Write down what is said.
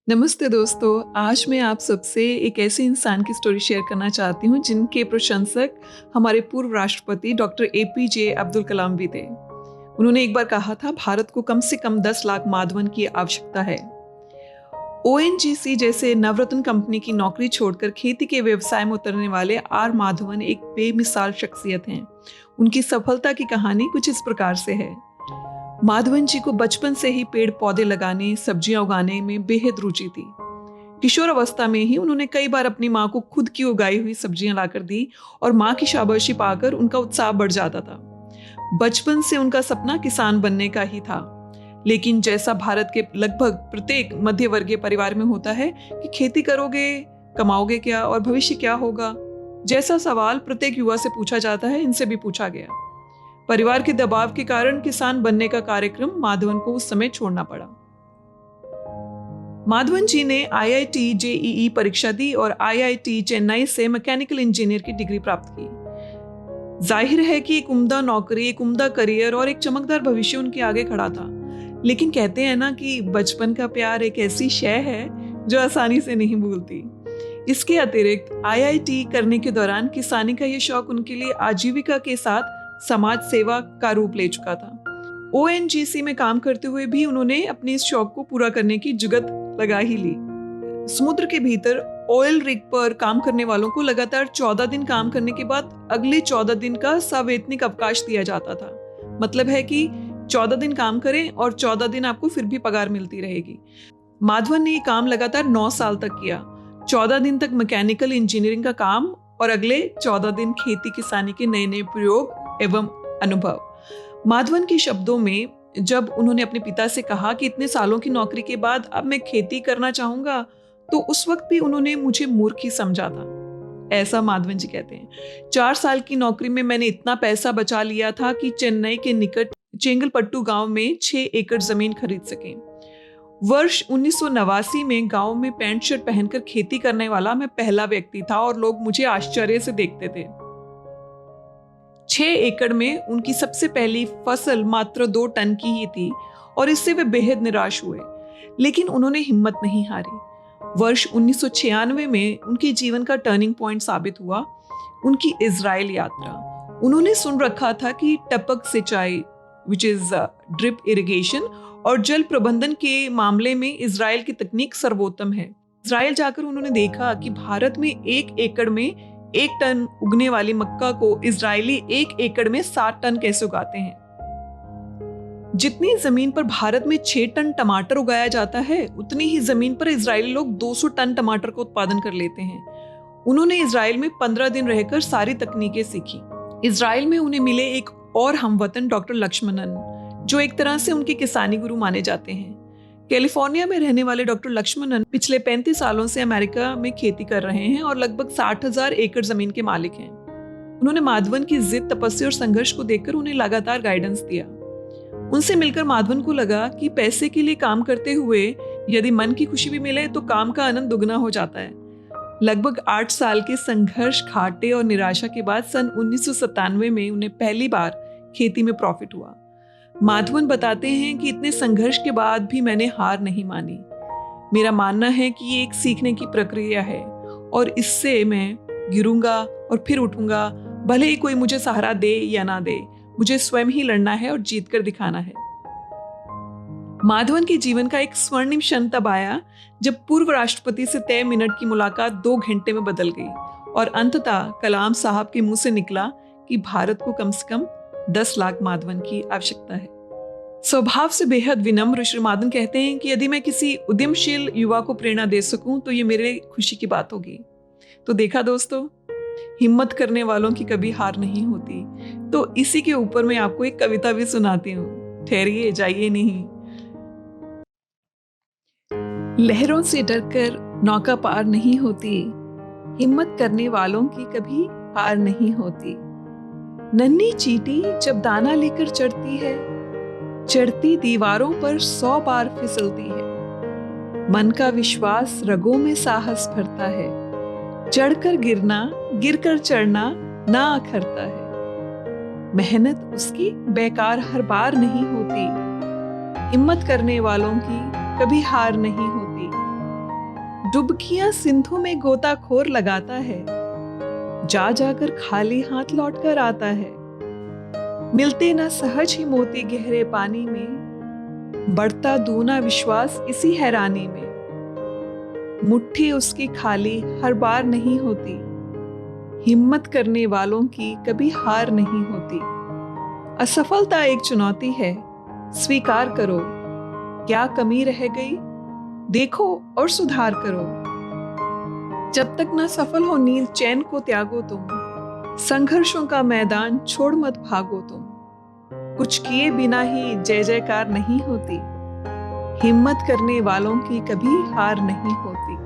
नमस्ते दोस्तों, आज मैं आप सबसे एक ऐसे इंसान की स्टोरी शेयर करना चाहती हूँ जिनके प्रशंसक हमारे पूर्व राष्ट्रपति डॉक्टर एपीजे अब्दुल कलाम भी थे। उन्होंने एक बार कहा था, भारत को कम से कम 10 लाख माधवन की आवश्यकता है। ओएनजीसी जैसे नवरत्न कंपनी की नौकरी छोड़कर खेती के व्यवसाय में उतरने वाले आर माधवन एक बेमिसाल शख्सियत हैं। उनकी सफलता की कहानी कुछ इस प्रकार से है। माधवन जी को बचपन से ही पेड़ पौधे लगाने, सब्जियां उगाने में बेहद रुचि थी। किशोर अवस्था में ही उन्होंने कई बार अपनी माँ को खुद की उगाई हुई सब्जियां लाकर दी और माँ की शाबाशी पाकर उनका उत्साह बढ़ जाता था। बचपन से उनका सपना किसान बनने का ही था। लेकिन जैसा भारत के लगभग प्रत्येक मध्य वर्गीय परिवार में होता है कि खेती करोगे, कमाओगे क्या और भविष्य क्या होगा, जैसा सवाल प्रत्येक युवा से पूछा जाता है, इनसे भी पूछा गया। परिवार के दबाव के कारण किसान बनने का कार्यक्रम माधवन को उस समय छोड़ना पड़ा। माधवन जी ने आईआईटी जेईई परीक्षा दी और आईआईटी चेन्नई से मैकेनिकल इंजीनियर की डिग्री प्राप्त की। जाहिर है कि एक उम्दा नौकरी, एक उम्दा करियर और एक चमकदार भविष्य उनके आगे खड़ा था। लेकिन कहते हैं ना कि बचपन का प्यार एक ऐसी शय है जो आसानी से नहीं भूलती। इसके अतिरिक्त आईआईटी करने के दौरान किसानी का यह शौक उनके लिए आजीविका के साथ समाज सेवा का रूप ले चुका था। ओएनजीसी में काम करते हुए भी उन्होंने अपने इस शौक को पूरा करने की जुगत लगा ही ली। समुद्र के भीतर ऑयल रिग पर काम करने वालों को लगातार 14 दिन काम करने के बाद अगले 14 दिन का सवैतनिक अवकाश दिया जाता था। मतलब है कि 14 दिन काम करें और 14 दिन आपको फिर भी पगार मिलती रहेगी। माधवन ने ये काम लगातार 9 साल तक किया। 14 दिन तक मैकेनिकल इंजीनियरिंग का काम और अगले 14 दिन खेती किसानी के नए नए प्रयोग एवं अनुभव। माधवन के शब्दों में, जब उन्होंने अपने पिता से कहा कि इतने सालों की नौकरी के बाद अब मैं खेती करना चाहूंगा, तो उस वक्त भी उन्होंने मुझे मूर्ख ही समझा था। ऐसा माधवन जी कहते हैं। 4 साल की नौकरी में मैंने इतना पैसा बचा लिया था कि चेन्नई के निकट चेंगलपट्टू गांव में 6 एकड़ जमीन खरीद सकें। वर्ष 1989 में गांव में पैंट शर्ट पहनकर खेती करने वाला मैं पहला व्यक्ति था और लोग मुझे आश्चर्य से देखते थे। 6 एकड़ में उनकी सबसे पहली फसल मात्र 2 टन की ही थी और इससे वे बेहद निराश हुए। लेकिन उन्होंने हिम्मत नहीं हारी। वर्ष 1996 में उनके जीवन का टर्निंग पॉइंट साबित हुआ उनकी इजराइल यात्रा। उन्होंने सुन रखा था कि टपक सिंचाई विच इज ड्रिप इरिगेशन और जल प्रबंधन के मामले में इजराइल की तकनीक सर्वोत्तम है। इजराइल जाकर उन्होंने देखा कि भारत में 1 एकड़ में 1 टन उगने वाली मक्का को इजरायली 1 एकड़ में 7 टन कैसे उगाते हैं। जितनी जमीन पर भारत में 6 टन टमाटर उगाया जाता है, उतनी ही जमीन पर इजरायली लोग 200 टन टमाटर का उत्पादन कर लेते हैं। उन्होंने इजराइल में 15 दिन रहकर सारी तकनीकें सीखी। इजराइल में उन्हें मिले एक और हमवतन डॉक्टर लक्ष्मणन, जो एक तरह से उनके किसानी गुरु माने जाते हैं। कैलिफोर्निया में रहने वाले डॉक्टर लक्ष्मणन पिछले 35 सालों से अमेरिका में खेती कर रहे हैं और लगभग 60,000 एकड़ जमीन के मालिक हैं। उन्होंने माधवन की जिद, तपस्या और संघर्ष को देखकर उन्हें लगातार गाइडेंस दिया। उनसे मिलकर माधवन को लगा कि पैसे के लिए काम करते हुए यदि मन की खुशी भी मिले तो काम का आनंद दुगना हो जाता है। लगभग 8 साल के संघर्ष, घाटे और निराशा के बाद सन 1997 में उन्हें पहली बार खेती में प्रॉफिट हुआ। माधवन बताते हैं कि इतने संघर्ष के बाद भी मैंने हार नहीं मानी। मेरा मानना है कि ये एक सीखने की प्रक्रिया है और इससे मैं गिरूंगा और फिर उठूंगा, भले ही कोई मुझे सहारा दे या ना दे। मुझे स्वयं ही लड़ना है और जीत कर दिखाना है। माधवन के जीवन का एक स्वर्णिम क्षण तब आया जब पूर्व राष्ट्रपति से तय मिनट की मुलाकात 2 घंटे में बदल गई और अंततः कलाम साहब के मुंह से निकला कि भारत को कम से कम 10 लाख माधवन की आवश्यकता है। स्वभाव से बेहद विनम्र श्री माधवन कहते हैं कि यदि मैं किसी उद्यमशील युवा को प्रेरणा दे सकूं तो ये मेरे खुशी की बात होगी। तो देखा दोस्तों, हिम्मत करने वालों की कभी हार नहीं होती। तो इसी के ऊपर मैं आपको एक कविता भी सुनाती हूँ। ठहरिए, जाइए नहीं। लहरों से डरकर नौका पार नहीं होती, हिम्मत करने वालों की कभी हार नहीं होती। नन्ही चींटी जब दाना लेकर चढ़ती है, चढ़ती दीवारों पर 100 बार फिसलती है। मन का विश्वास रगों में साहस भरता है, चढ़कर गिरना, गिरकर चढ़ना ना अखरता है। मेहनत उसकी बेकार हर बार नहीं होती, हिम्मत करने वालों की कभी हार नहीं होती। डुबकियां सिंधु में गोताखोर लगाता है, जा जाकर खाली हाथ लौट कर आता है। मिलते ना सहज ही मोती गहरे पानी में, बढ़ता दूना विश्वास इसी हैरानी में। मुट्ठी उसकी खाली हर बार नहीं होती, हिम्मत करने वालों की कभी हार नहीं होती। असफलता एक चुनौती है, स्वीकार करो। क्या कमी रह गई, देखो और सुधार करो। जब तक न सफल हो नींद चैन को त्यागो तुम, संघर्षों का मैदान छोड़ मत भागो तुम। कुछ किए बिना ही जय जयकार नहीं होती, हिम्मत करने वालों की कभी हार नहीं होती।